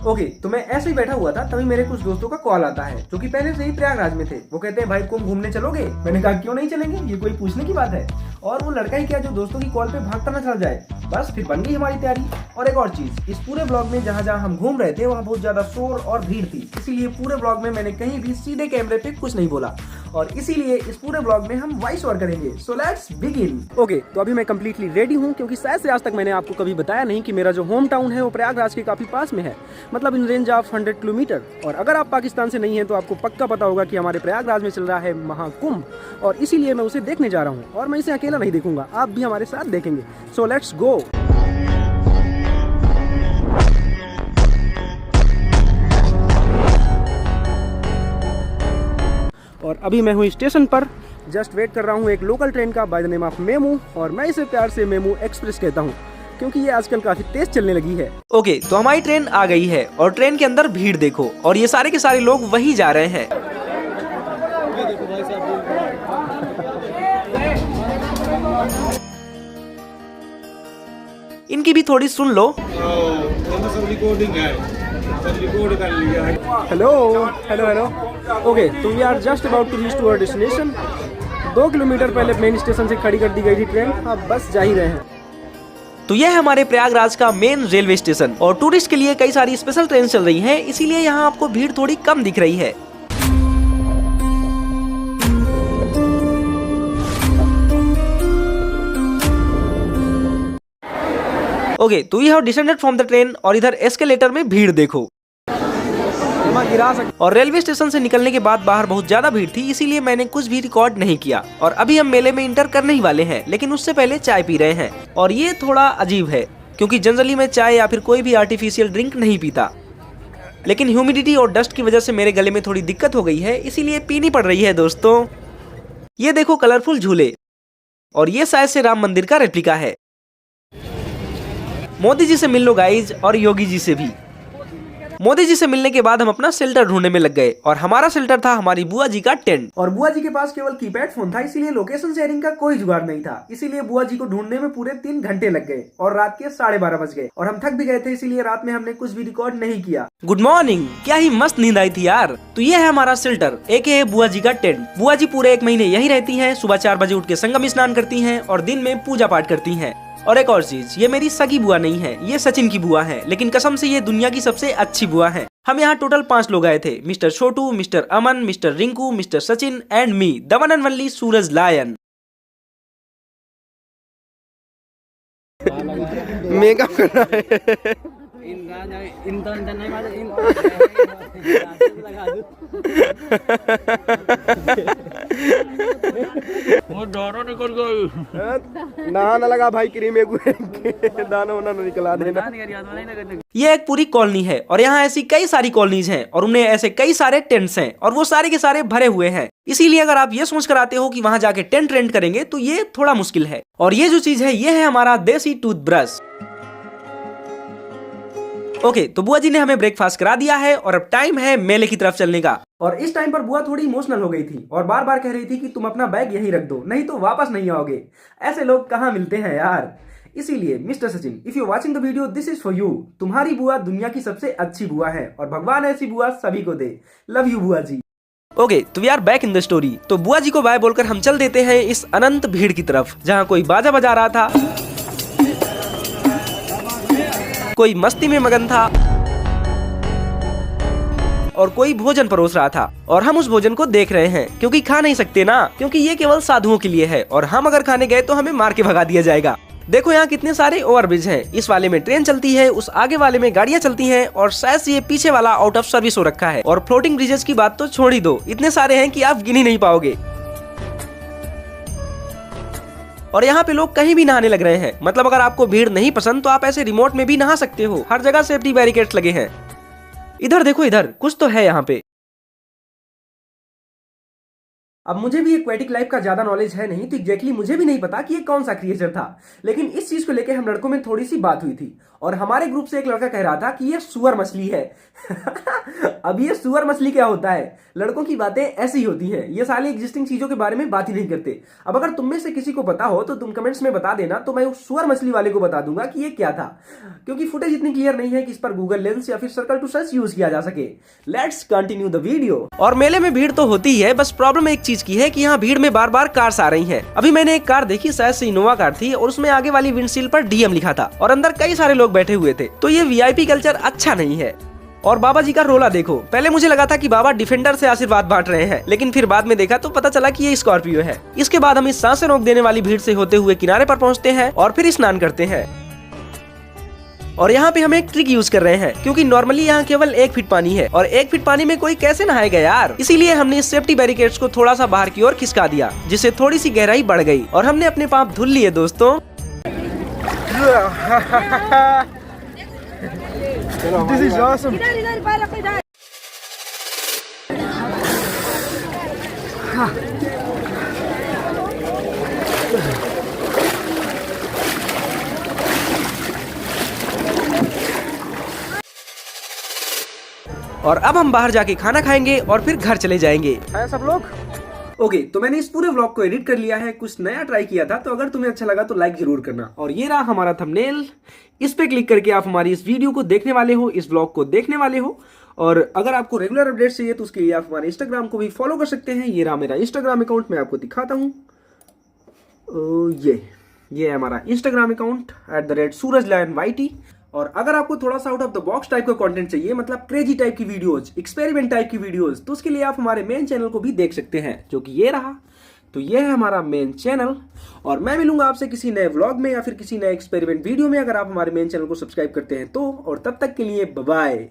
Okay, तो मैं ऐसे ही बैठा हुआ था, तभी मेरे कुछ दोस्तों का कॉल आता है जो कि पहले से ही प्रयागराज में थे। वो कहते हैं भाई कुंभ घूमने चलोगे? मैंने कहा क्यों नहीं चलेंगे, ये कोई पूछने की बात है। और वो लड़का ही क्या जो दोस्तों की कॉल पे भागता ना चल जाए। बस फिर बन गई हमारी तैयारी। और एक और चीज, इस पूरे ब्लॉग में जहाँ जहाँ हम घूम रहे थे वहाँ बहुत ज्यादा शोर और भीड़ थी, इसीलिए पूरे ब्लॉग में मैंने कहीं भी सीधे कैमरे पे कुछ नहीं बोला, और इसीलिए इस पूरे ब्लॉग में हम वॉइस ओवर करेंगे। So let's begin. ओके, तो अभी मैं कंप्लीटली रेडी हूँ, क्योंकि शायद से आज तक मैंने आपको कभी बताया नहीं कि मेरा जो होम टाउन है वो प्रयागराज के काफी पास में है, मतलब इन रेंज ऑफ 100 किलोमीटर। और अगर आप पाकिस्तान से नहीं है तो आपको पक्का पता होगा कि हमारे प्रयागराज में चल रहा है महाकुंभ, और इसीलिए मैं उसे देखने जा रहा हूँ। और मैं इसे अकेला नहीं देखूंगा, आप भी हमारे साथ देखेंगे। So let's go. और अभी मैं हूँ स्टेशन पर, जस्ट वेट कर रहा हूँ एक लोकल ट्रेन का by the name of MEMU, और मैं इसे प्यार से मेमू एक्सप्रेस कहता हूँ क्योंकि ये आजकल काफी तेज चलने लगी है। ओके, तो हमारी ट्रेन आ गई है और ट्रेन के अंदर भीड़ देखो, और ये सारे के सारे लोग वहीं जा रहे हैं। इनकी भी थोड़ी सुन लो। Hello hello hello. ओके, तो we are just about to reach to our destination. 2 kilometre पहले मेन स्टेशन से खड़ी कर दी गई थी ट्रेन, अब बस जा ही रहे हैं। तो यह है हमारे प्रयागराज का मेन रेलवे स्टेशन, और टूरिस्ट के लिए कई सारी स्पेशल ट्रेन चल रही हैं, इसीलिए यहाँ आपको भीड़ थोड़ी कम दिख रही है। ओके, तो we have descended from the train, और इधर एस्केलेटर में भीड़ देखो। और रेलवे स्टेशन से निकलने के बाद बाहर बहुत ज्यादा भीड़ थी, इसीलिए मैंने कुछ भी रिकॉर्ड नहीं किया। और अभी हम मेले में इंटर करने ही वाले हैं, लेकिन उससे पहले चाय पी रहे हैं, और ये थोड़ा अजीब है क्योंकि जनरली मैं चाय या फिर कोई भी आर्टिफिशियल ड्रिंक नहीं पीता, लेकिन ह्यूमिडिटी और डस्ट की वजह से मेरे गले में थोड़ी दिक्कत हो गई है, इसीलिए पीनी पड़ रही है। दोस्तों ये देखो कलरफुल झूले, और ये शायद से राम मंदिर का रेप्लिका है। मोदी जी से मिल लो गाइज, और योगी जी से भी। मोदी जी से मिलने के बाद हम अपना शेल्टर ढूंढने में लग गए, और हमारा शेल्टर था हमारी बुआ जी का टेंट। और बुआ जी के पास केवल कीपैड फोन था, इसीलिए लोकेशन शेयरिंग का कोई जुगाड़ नहीं था, इसीलिए बुआ जी को ढूंढने में पूरे 3 घंटे लग गए, और रात के 12:30 बज गए, और हम थक भी गए थे, इसीलिए रात में हमने कुछ भी रिकॉर्ड नहीं किया। गुड मॉर्निंग, क्या ही मस्त नींद आई थी यार। तो ये है हमारा शेल्टर, एक है बुआ जी का टेंट। बुआ जी पूरे 1 महीने यही रहती है, सुबह 4 बजे उठ के संगम स्नान करती है और दिन में पूजा पाठ करती है। और एक और चीज, ये मेरी सगी बुआ नहीं है, ये सचिन की बुआ है, लेकिन कसम से ये दुनिया की सबसे अच्छी बुआ है। हम यहाँ टोटल 5 लोग आए थे, mister Chhotu, mister Aman, mister Rinku, mister Sachin and me, the one and only Suraj lion. Makeup कर रहा है। नहाना लगा भाई, क्रीम दाना वाना निकला देना। ये एक पूरी कॉलोनी है, और यहाँ ऐसी कई सारी कॉलोनीज हैं, और उनमें ऐसे कई सारे टेंट्स हैं, और वो सारे के सारे भरे हुए हैं। इसीलिए अगर आप ये सोच कर आते हो कि वहां जाके टेंट रेंट करेंगे तो ये थोड़ा मुश्किल है। और ये जो चीज है, ये है हमारा देसी टूथब्रश। ओके, तो बुआ जी ने हमें ब्रेकफास्ट करा दिया है, और अब टाइम है मेले की तरफ चलने का। और इस टाइम पर बुआ थोड़ी इमोशनल हो गई थी, और बार बार कह रही थी कि तुम अपना बैग यहीं रख दो, नहीं तो वापस नहीं आओगे। ऐसे लोग कहाँ मिलते हैं यार। इसीलिए mister Sachin, if you watching the video, this is for you. तुम्हारी बुआ दुनिया की सबसे अच्छी बुआ है, और भगवान ऐसी बुआ सभी को दे। लव यू बुआ जी। ओके, तो we are back in the story. तो बुआ जी को बाय बोलकर हम चल देते हैं इस अनंत भीड़ की तरफ, जहाँ कोई बाजा बजा रहा था, कोई मस्ती में मगन था, और कोई भोजन परोस रहा था। और हम उस भोजन को देख रहे हैं, क्योंकि खा नहीं सकते ना, क्योंकि ये केवल साधुओं के लिए है, और हम अगर खाने गए तो हमें मार के भगा दिया जाएगा। देखो यहाँ कितने सारे ओवरब्रिज हैं, इस वाले में ट्रेन चलती है, उस आगे वाले में गाड़ियाँ चलती हैं, और शायद से ये पीछे वाला आउट ऑफ सर्विस हो रखा है। और फ्लोटिंग ब्रिजेस की बात तो छोड़ ही दो, इतने सारे हैं कि आप गिन ही नहीं पाओगे। और यहाँ पे लोग कहीं भी नहाने लग रहे हैं, मतलब अगर आपको भीड़ नहीं पसंद तो आप ऐसे रिमोट में भी नहा सकते हो, हर जगह सेफ्टी बैरिकेड्स लगे हैं। इधर देखो, इधर कुछ तो है यहाँ पे। अब मुझे भी एक्वेटिक लाइफ का ज्यादा नॉलेज है नहीं, तो एग्जैक्टली मुझे भी नहीं पता कि ये कौन सा क्रिएचर था, लेकिन इस चीज को लेके हम लड़कों में थोड़ी सी बात हुई थी और हमारे ग्रुप से एक लड़का कह रहा था कि ये सुअर मछली है। अब ये सुअर मछली क्या होता है? लड़कों की बातें ऐसी होती हैं, ये सारी एग्जिस्टिंग चीजों के बारे में बात ही नहीं करते। अब अगर तुम में से किसी को पता हो तो तुम कमेंट्स में बता देना, तो मैं उस सुअर मछली वाले को बता दूंगा कि ये क्या था, क्योंकि फुटेज इतनी क्लियर नहीं है कि इस पर गूगल लेंस या फिर सर्कल टू सर्च यूज किया जा सके। Let's continue the video. और मेले में भीड़ तो होती है, बस प्रॉब्लम एक चीज की है कि यहाँ भीड़ में बार बार कार्स आ रही हैं। अभी मैंने एक कार देखी, शायद से इनोवा कार थी, और उसमें आगे वाली विंडशील्ड पर डीएम लिखा था और अंदर कई सारे लोग बैठे हुए थे। तो ये वीआईपी कल्चर अच्छा नहीं है। और बाबा जी का रोला देखो, पहले मुझे लगा था कि बाबा डिफेंडर से आशीर्वाद बांट रहे हैं, लेकिन फिर बाद में देखा तो पता चला कि ये स्कॉर्पियो है। इसके बाद हम इस सांसें रोक देने वाली भीड़ से होते हुए किनारे पर पहुंचते हैं और फिर स्नान करते हैं। और यहाँ पे हम एक ट्रिक यूज कर रहे हैं, क्योंकि नॉर्मली यहाँ केवल 1 फीट पानी है और 1 फीट पानी में कोई कैसे नहाएगा यार। इसीलिए हमने इस सेफ्टी बैरिकेड्स को थोड़ा सा बाहर की ओर खिसका दिया, जिससे थोड़ी सी गहराई बढ़ गई और हमने अपने पाँव धुल लिए दोस्तों। This is awesome. और अब हम बाहर जाके खाना खाएंगे और फिर घर चले जाएंगे। है सब लोग? ओके, तो मैंने इस पूरे व्लॉग को एडिट कर लिया है, कुछ नया ट्राई किया था, तो अगर तुम्हें अच्छा लगा तो लाइक जरूर करना। और ये रहा हमारा थंबनेल, इस पे क्लिक करके आप हमारी इस वीडियो को देखने वाले हो, इस व्लॉग को देखने वाले हो। और अगर आपको रेगुलर अपडेट चाहिए तो उसके लिए आप हमारे इंस्टाग्राम को भी फॉलो कर सकते हैं। ये रहा मेरा इंस्टाग्राम अकाउंट, मैं आपको दिखाता हूँ। ये है हमारा इंस्टाग्राम अकाउंट @surajlionYT। और अगर आपको थोड़ा सा out of the box type का कंटेंट चाहिए, मतलब क्रेजी टाइप की वीडियोस, एक्सपेरिमेंट टाइप की वीडियोस, तो उसके लिए आप हमारे मेन चैनल को भी देख सकते हैं, जो कि ये रहा। तो ये है हमारा मेन चैनल। और मैं मिलूंगा आपसे किसी नए व्लॉग में या फिर किसी नए एक्सपेरिमेंट वीडियो में, अगर आप हमारे मेन चैनल को सब्सक्राइब करते हैं तो। और तब तक के लिए बाय बाय।